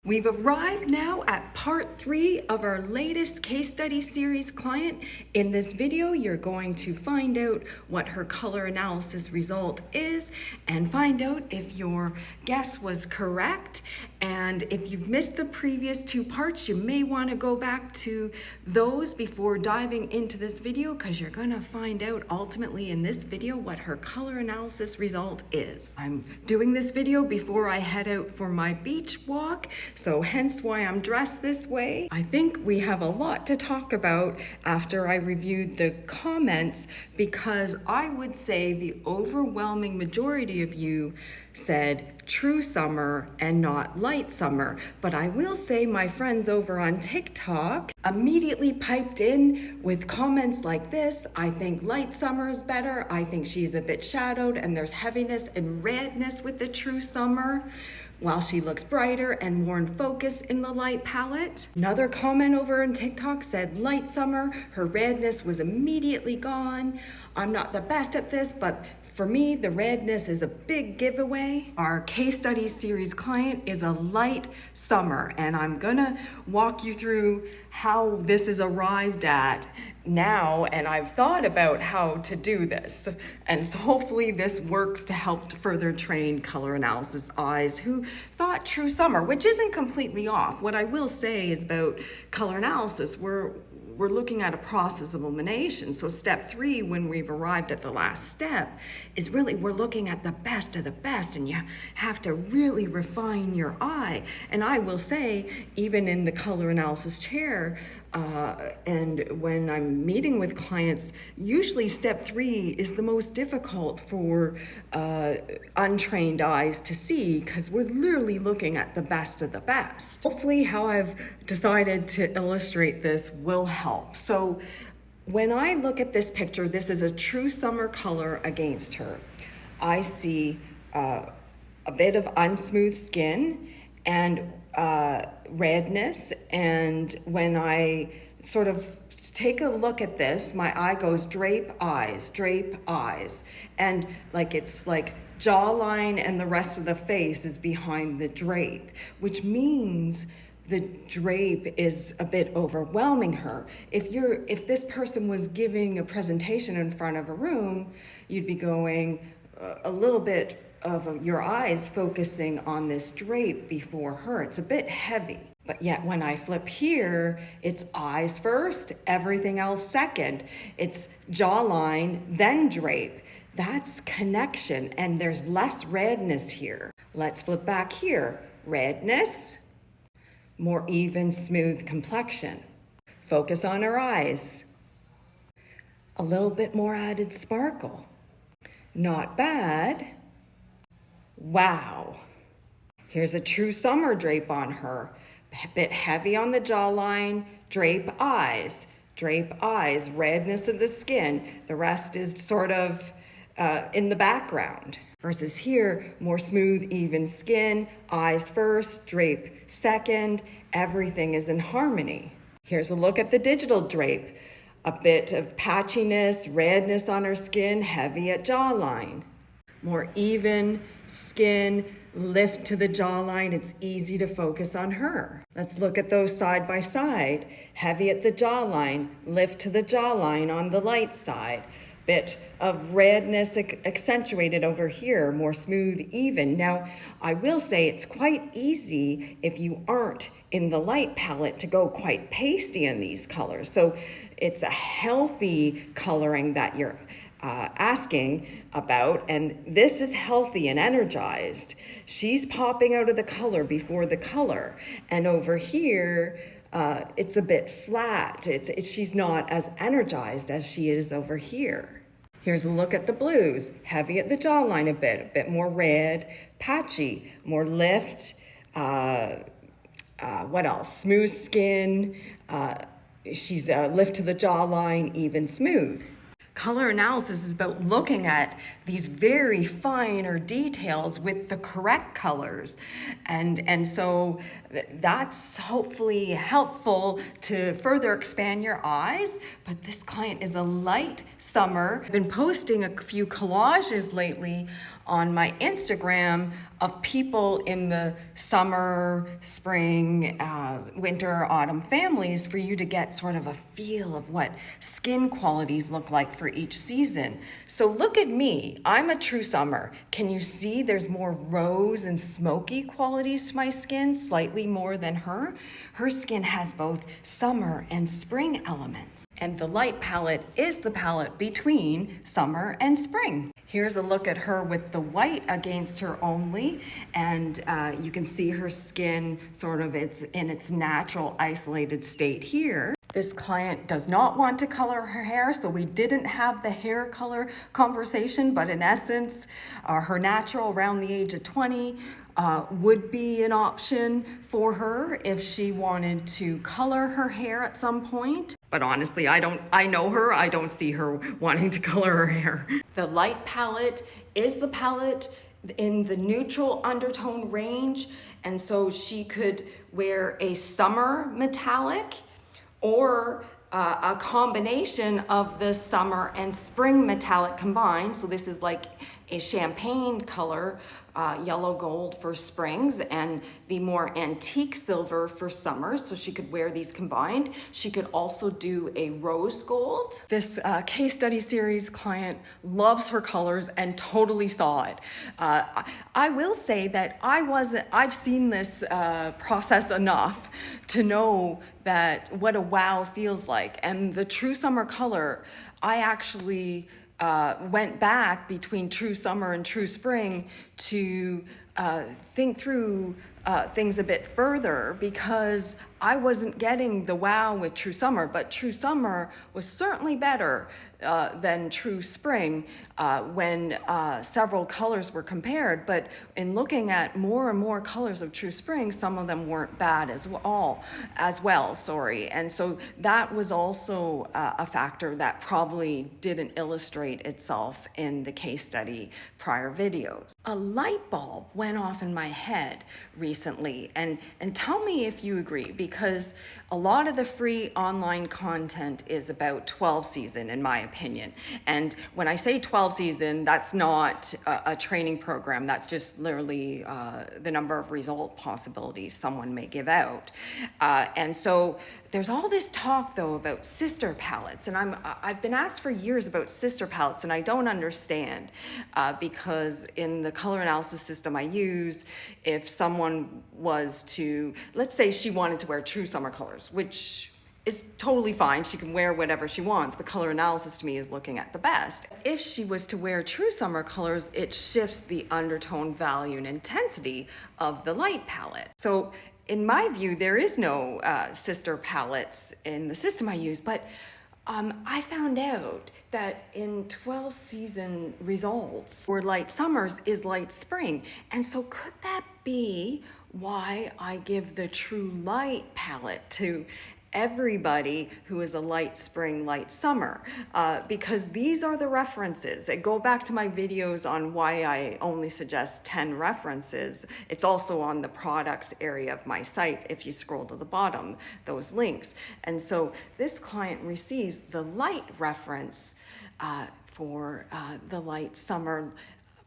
We've arrived now at part 3 of our latest case study series client. In this video, you're going to find out what her color analysis result is and find out if your guess was correct. And if you've missed the previous 2 parts, you may want to go back to those before diving into this video, because you're going to find out ultimately in this video what her color analysis result is. I'm doing this video before I head out for my beach walk, so hence why I'm dressed this way. I think we have a lot to talk about after I reviewed the comments, because I would say the overwhelming majority of you said true summer and not light summer. But I will say my friends over on TikTok immediately piped in with comments like this: I think light summer is better. I think she's a bit shadowed and there's heaviness and redness with the true summer, while she looks brighter and more in focus in the light palette. Another comment over on TikTok said light summer, her redness was immediately gone. I'm not the best at this, but for me, the redness is a big giveaway. Our case study series client is a light summer, and I'm gonna walk you through how this is arrived at now, and I've thought about how to do this. And so hopefully this works to help further train color analysis eyes who thought true summer, which isn't completely off. What I will say is about color analysis, we're looking at a process of elimination. So step 3, when we've arrived at the last step, is really we're looking at the best of the best, and you have to really refine your eye. And I will say, even in the color analysis chair, and when I'm meeting with clients, usually step 3 is the most difficult for untrained eyes to see, because we're literally looking at the best of the best. Hopefully how I've decided to illustrate this will help. So when I look at this picture, this is a true summer color against her. I see a bit of unsmooth skin and redness, and when I sort of take a look at this, my eye goes drape eyes, and it's like jawline and the rest of the face is behind the drape, which means the drape is a bit overwhelming her. If this person was giving a presentation in front of a room, you'd be going a little bit of your eyes focusing on this drape before her. It's a bit heavy. But yet when I flip here, it's eyes first, everything else second. It's jawline, then drape. That's connection, and there's less redness here. Let's flip back here. Redness, more even, smooth complexion. Focus on her eyes. A little bit more added sparkle. Not bad. Wow. Here's a true summer drape on her. A bit heavy on the jawline, drape eyes, redness of the skin. The rest is sort of in the background. Versus here, more smooth, even skin, eyes first, drape second, everything is in harmony. Here's a look at the digital drape. A bit of patchiness, redness on her skin, heavy at jawline. More even skin, lift to the jawline, it's easy to focus on her. Let's look at those side by side. Heavy at the jawline, lift to the jawline on the light side. Bit of redness accentuated over here, more smooth, even. Now, I will say it's quite easy if you aren't in the light palette to go quite pasty in these colors. So it's a healthy coloring that you're asking about, and this is healthy and energized. She's popping out of the color before the color, and over here it's a bit flat. She's not as energized as she is over here. Here's a look at the blues. Heavy at the jawline a bit more red, patchy, more lift. What else? Smooth skin. She's lift to the jawline, even smooth. Color analysis is about looking at these very finer details with the correct colors. And so that's hopefully helpful to further expand your eyes. But this client is a light summer. I've been posting a few collages lately on my Instagram of people in the summer, spring, winter, autumn families for you to get sort of a feel of what skin qualities look like for each season. So look at me, I'm a true summer. Can you see there's more rose and smoky qualities to my skin, slightly more than her? Her skin has both summer and spring elements. And the light palette is the palette between summer and spring. Here's a look at her with the white against her only, and you can see her skin sort of in its natural isolated state here. This client does not want to color her hair, so we didn't have the hair color conversation, but in essence, her natural around the age of 20 would be an option for her if she wanted to color her hair at some point. But honestly, I know her, I don't see her wanting to color her hair. The light palette is the palette in the neutral undertone range, and so she could wear a summer metallic or a combination of the summer and spring metallic combined. So this is like a champagne color, yellow gold for springs, and the more antique silver for summer. So she could wear these combined. She could also do a rose gold. This case study series client loves her colors and totally saw it. I will say that I've seen this process enough to know that what a wow feels like. And the true summer color, I actually went back between true summer and true spring to think through things a bit further, because I wasn't getting the wow with true summer, but true summer was certainly better than true spring when several colors were compared. But in looking at more and more colors of true spring, some of them weren't bad as well. And so that was also a factor that probably didn't illustrate itself in the case study prior videos. A light bulb went off in my head recently, and tell me if you agree, because a lot of the free online content is about 12 season, in my opinion. And when I say 12 season, that's not a training program. That's just literally the number of result possibilities someone may give out. And so there's all this talk though about sister palettes, and I've been asked for years about sister palettes, and I don't understand because in the color analysis system I use, if someone was to, let's say she wanted to wear true summer colors, which is totally fine. She can wear whatever she wants, but color analysis to me is looking at the best. If she was to wear true summer colors, it shifts the undertone value and intensity of the light palette. So in my view, there is no sister palettes in the system I use, but I found out that in 12 season results for light summers is light spring. And so could that be why I give the true light palette to everybody who is a light spring, light summer, because these are the references. I go back to my videos on why I only suggest 10 references. It's also on the products area of my site if you scroll to the bottom, those links. And so this client receives the light reference for the light summer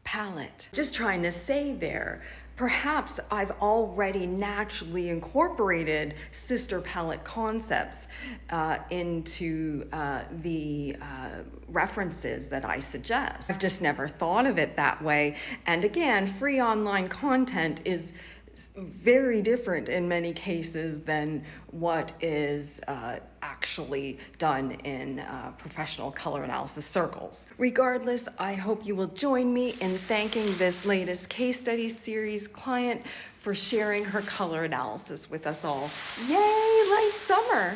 palette. Just trying to say there, perhaps I've already naturally incorporated sister palette concepts into the references that I suggest. I've just never thought of it that way. And again, free online content is very different in many cases than what is actually done in professional color analysis circles. Regardless, I hope you will join me in thanking this latest case study series client for sharing her color analysis with us all. Yay, light summer!